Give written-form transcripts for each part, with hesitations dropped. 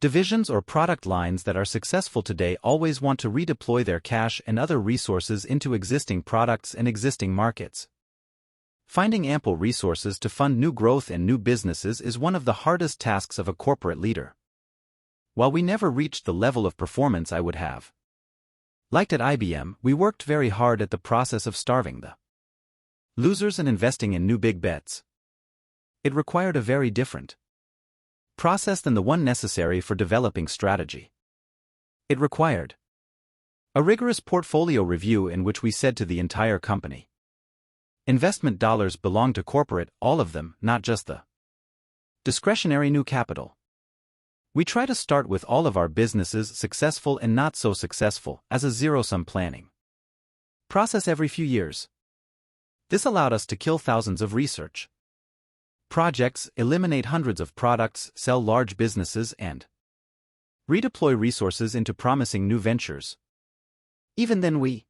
Divisions or product lines that are successful today always want to redeploy their cash and other resources into existing products and existing markets. Finding ample resources to fund new growth and new businesses is one of the hardest tasks of a corporate leader. While we never reached the level of performance I would have liked at IBM, we worked very hard at the process of starving the losers and investing in new big bets. It required a very different process than the one necessary for developing strategy. It required a rigorous portfolio review in which we said to the entire company, investment dollars belong to corporate, all of them, not just the discretionary new capital. We try to start with all of our businesses, successful and not so successful, as a zero-sum planning process every few years. This allowed us to kill thousands of research projects, eliminate hundreds of products, sell large businesses, and redeploy resources into promising new ventures. Even then we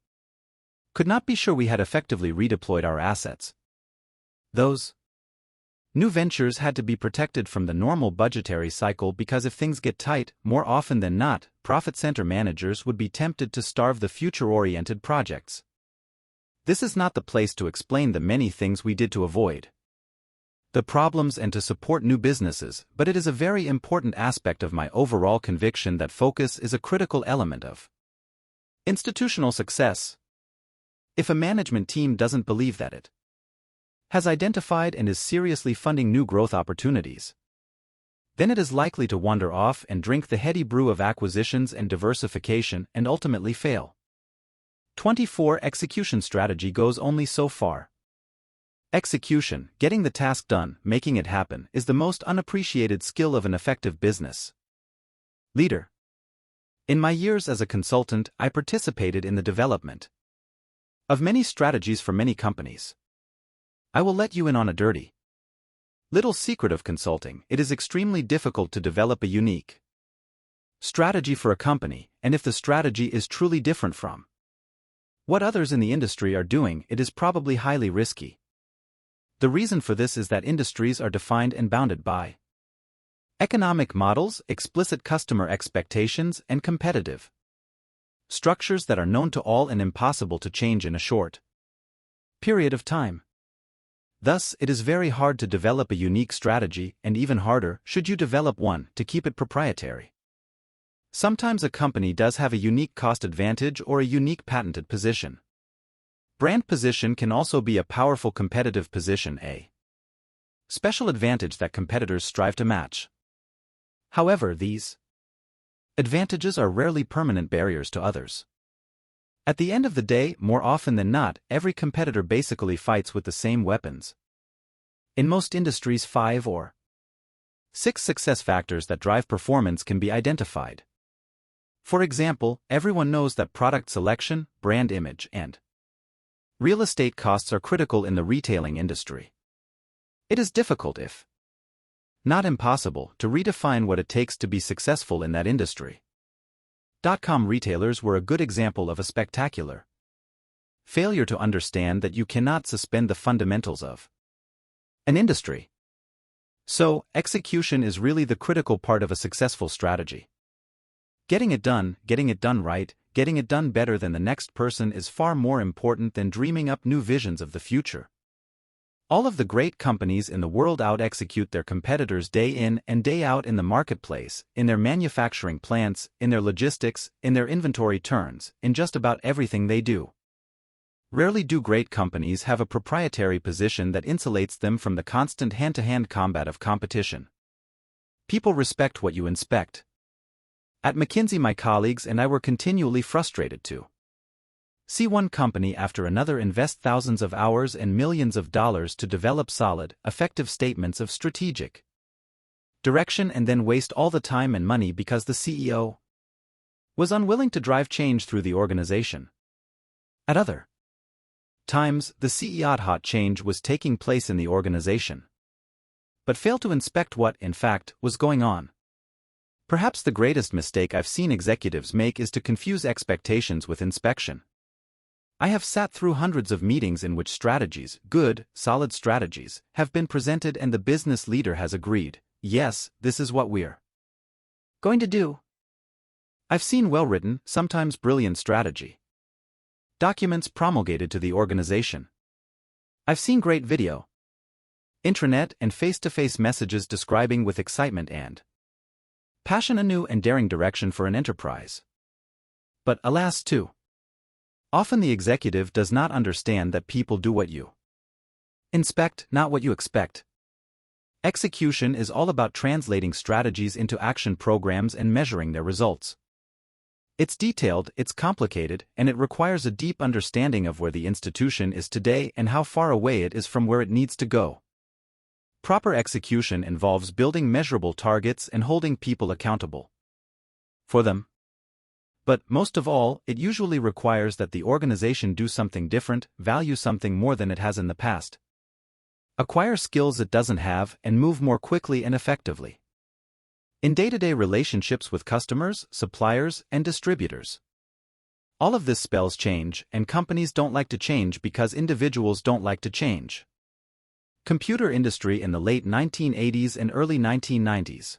could not be sure we had effectively redeployed our assets. Those new ventures had to be protected from the normal budgetary cycle because if things get tight, more often than not, profit center managers would be tempted to starve the future-oriented projects. This is not the place to explain the many things we did to avoid the problems and to support new businesses, but it is a very important aspect of my overall conviction that focus is a critical element of institutional success. If a management team doesn't believe that it has identified and is seriously funding new growth opportunities, then it is likely to wander off and drink the heady brew of acquisitions and diversification and ultimately fail. 24. Execution strategy goes only so far. Execution, getting the task done, making it happen, is the most unappreciated skill of an effective business leader. In my years as a consultant, I participated in the development of many strategies for many companies. I will let you in on a dirty little secret of consulting. It is extremely difficult to develop a unique strategy for a company, and if the strategy is truly different from what others in the industry are doing, it is probably highly risky. The reason for this is that industries are defined and bounded by economic models, explicit customer expectations, and competitive structures that are known to all and impossible to change in a short period of time. Thus, it is very hard to develop a unique strategy, and even harder, should you develop one, to keep it proprietary. Sometimes a company does have a unique cost advantage or a unique patented position. Brand position can also be a powerful competitive position, a special advantage that competitors strive to match. However, these advantages are rarely permanent barriers to others. At the end of the day, more often than not, every competitor basically fights with the same weapons. In most industries, 5 or 6 success factors that drive performance can be identified. For example, everyone knows that product selection, brand image, and real estate costs are critical in the retailing industry. It is difficult, if not impossible, to redefine what it takes to be successful in that industry. .com retailers were a good example of a spectacular failure to understand that you cannot suspend the fundamentals of an industry. So, execution is really the critical part of a successful strategy. Getting it done right, getting it done better than the next person is far more important than dreaming up new visions of the future. All of the great companies in the world out-execute their competitors day in and day out in the marketplace, in their manufacturing plants, in their logistics, in their inventory turns, in just about everything they do. Rarely do great companies have a proprietary position that insulates them from the constant hand-to-hand combat of competition. People respect what you inspect. At McKinsey, my colleagues and I were continually frustrated to see one company after another invest thousands of hours and millions of dollars to develop solid, effective statements of strategic direction and then waste all the time and money because the CEO was unwilling to drive change through the organization. At other times, the CEO change was taking place in the organization, but failed to inspect what, in fact, was going on. Perhaps the greatest mistake I've seen executives make is to confuse expectations with inspection. I have sat through hundreds of meetings in which strategies, good, solid strategies, have been presented and the business leader has agreed, yes, this is what we're Going to do. I've seen well-written, sometimes brilliant strategy documents promulgated to the organization. I've seen great video, intranet and face-to-face messages describing with excitement and passion a new and daring direction for an enterprise. But alas too often the executive does not understand that people do what you inspect, not what you expect. Execution is all about translating strategies into action programs and measuring their results. It's detailed, it's complicated, and it requires a deep understanding of where the institution is today and how far away it is from where it needs to go. Proper execution involves building measurable targets and holding people accountable for them. But, most of all, it usually requires that the organization do something different, value something more than it has in the past, acquire skills it doesn't have, and move more quickly and effectively in day-to-day relationships with customers, suppliers, and distributors. All of this spells change, and companies don't like to change because individuals don't like to change. Computer industry in the late 1980s and early 1990s.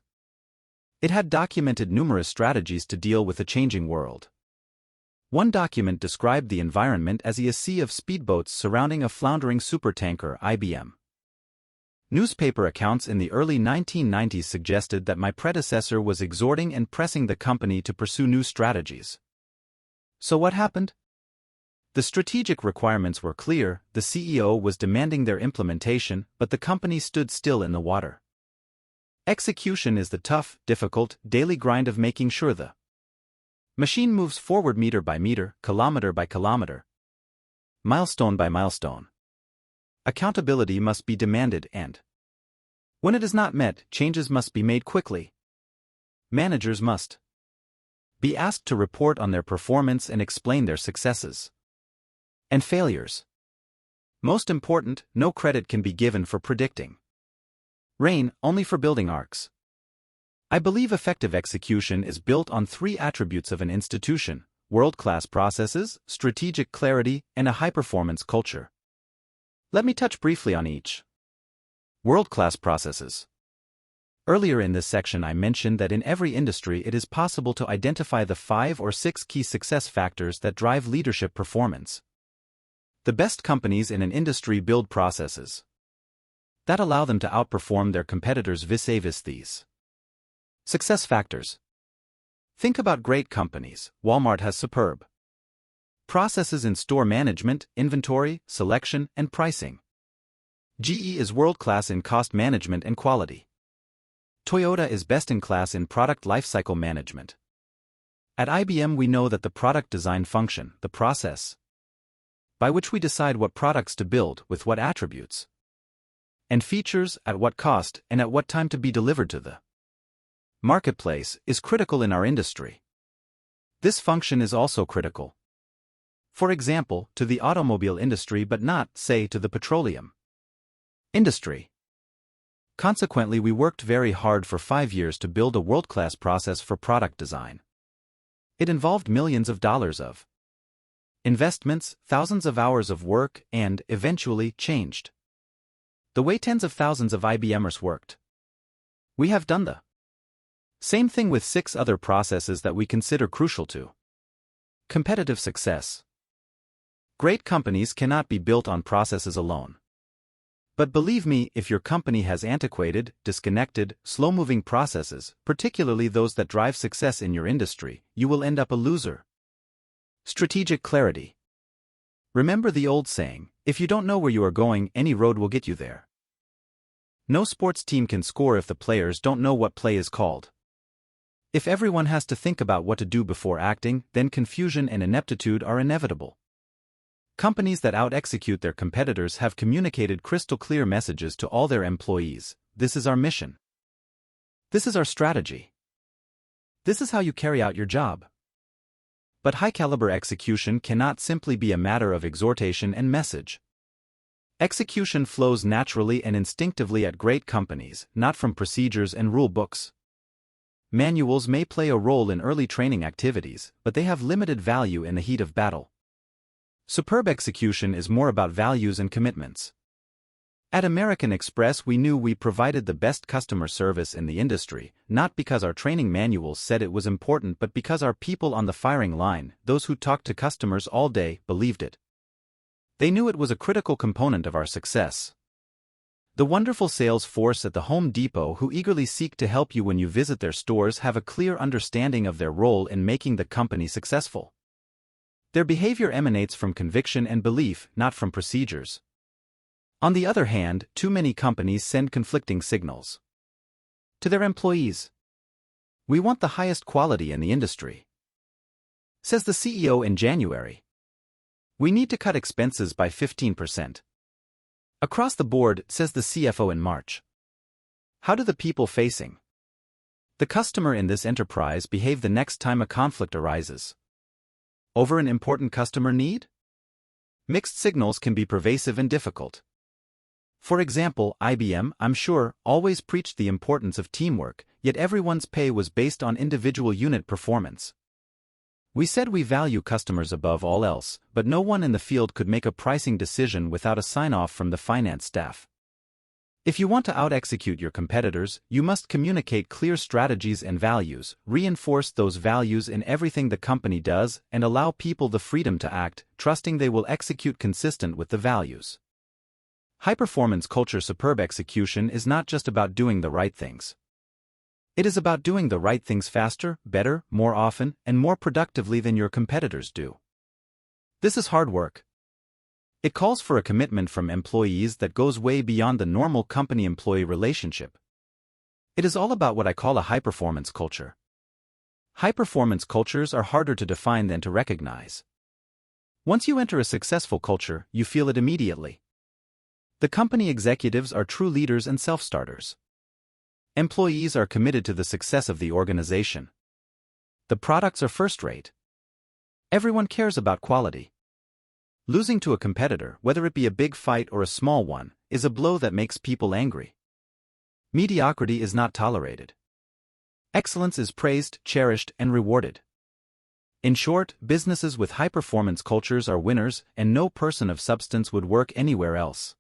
It had documented numerous strategies to deal with a changing world. One document described the environment as a sea of speedboats surrounding a floundering supertanker, IBM. Newspaper accounts in the early 1990s suggested that my predecessor was exhorting and pressing the company to pursue new strategies. So what happened? The strategic requirements were clear, the CEO was demanding their implementation, but the company stood still in the water. Execution is the tough, difficult, daily grind of making sure the machine moves forward meter by meter, kilometer by kilometer, milestone by milestone. Accountability must be demanded and, when it is not met, changes must be made quickly. Managers must be asked to report on their performance and explain their successes and failures. Most important, no credit can be given for predicting rain, only for building arcs. I believe effective execution is built on three attributes of an institution: world-class processes, strategic clarity, and a high-performance culture. Let me touch briefly on each. World-class processes. Earlier in this section I mentioned that in every industry it is possible to identify the 5 or 6 key success factors that drive leadership performance. The best companies in an industry build processes that allow them to outperform their competitors vis-a-vis these success factors. Think about great companies. Walmart has superb processes in store management, inventory, selection, and pricing. GE is world-class in cost management and quality. Toyota is best-in-class in product lifecycle management. At IBM we know that the product design function, the process by which we decide what products to build, with what attributes and features, at what cost, and at what time to be delivered to the marketplace, is critical in our industry. This function is also critical, for example, to the automobile industry but not, say, to the petroleum industry. Consequently, we worked very hard for 5 years to build a world-class process for product design. It involved millions of dollars of investments, thousands of hours of work, and, eventually, changed the way tens of thousands of IBMers worked. We have done the same thing with 6 other processes that we consider crucial to competitive success. Great companies cannot be built on processes alone. But believe me, if your company has antiquated, disconnected, slow-moving processes, particularly those that drive success in your industry, you will end up a loser. Strategic clarity. Remember the old saying, if you don't know where you are going, any road will get you there. No sports team can score if the players don't know what play is called. If everyone has to think about what to do before acting, then confusion and ineptitude are inevitable. Companies that out-execute their competitors have communicated crystal-clear messages to all their employees. This is our mission. This is our strategy. This is how you carry out your job. But high-caliber execution cannot simply be a matter of exhortation and message. Execution flows naturally and instinctively at great companies, not from procedures and rule books. Manuals may play a role in early training activities, but they have limited value in the heat of battle. Superb execution is more about values and commitments. At American Express, we knew we provided the best customer service in the industry, not because our training manuals said it was important but because our people on the firing line, those who talked to customers all day, believed it. They knew it was a critical component of our success. The wonderful sales force at the Home Depot who eagerly seek to help you when you visit their stores have a clear understanding of their role in making the company successful. Their behavior emanates from conviction and belief, not from procedures. On the other hand, too many companies send conflicting signals to their employees. We want the highest quality in the industry, says the CEO in January. We need to cut expenses by 15%. Across the board, says the CFO in March. How do the people facing the customer in this enterprise behave the next time a conflict arises over an important customer need? Mixed signals can be pervasive and difficult. For example, IBM, I'm sure, always preached the importance of teamwork, yet everyone's pay was based on individual unit performance. We said we value customers above all else, but no one in the field could make a pricing decision without a sign-off from the finance staff. If you want to out-execute your competitors, you must communicate clear strategies and values, reinforce those values in everything the company does, and allow people the freedom to act, trusting they will execute consistent with the values. High-performance culture superb execution is not just about doing the right things. It is about doing the right things faster, better, more often, and more productively than your competitors do. This is hard work. It calls for a commitment from employees that goes way beyond the normal company-employee relationship. It is all about what I call a high-performance culture. High-performance cultures are harder to define than to recognize. Once you enter a successful culture, you feel it immediately. The company executives are true leaders and self-starters. Employees are committed to the success of the organization. The products are first-rate. Everyone cares about quality. Losing to a competitor, whether it be a big fight or a small one, is a blow that makes people angry. Mediocrity is not tolerated. Excellence is praised, cherished, and rewarded. In short, businesses with high-performance cultures are winners, and no person of substance would work anywhere else.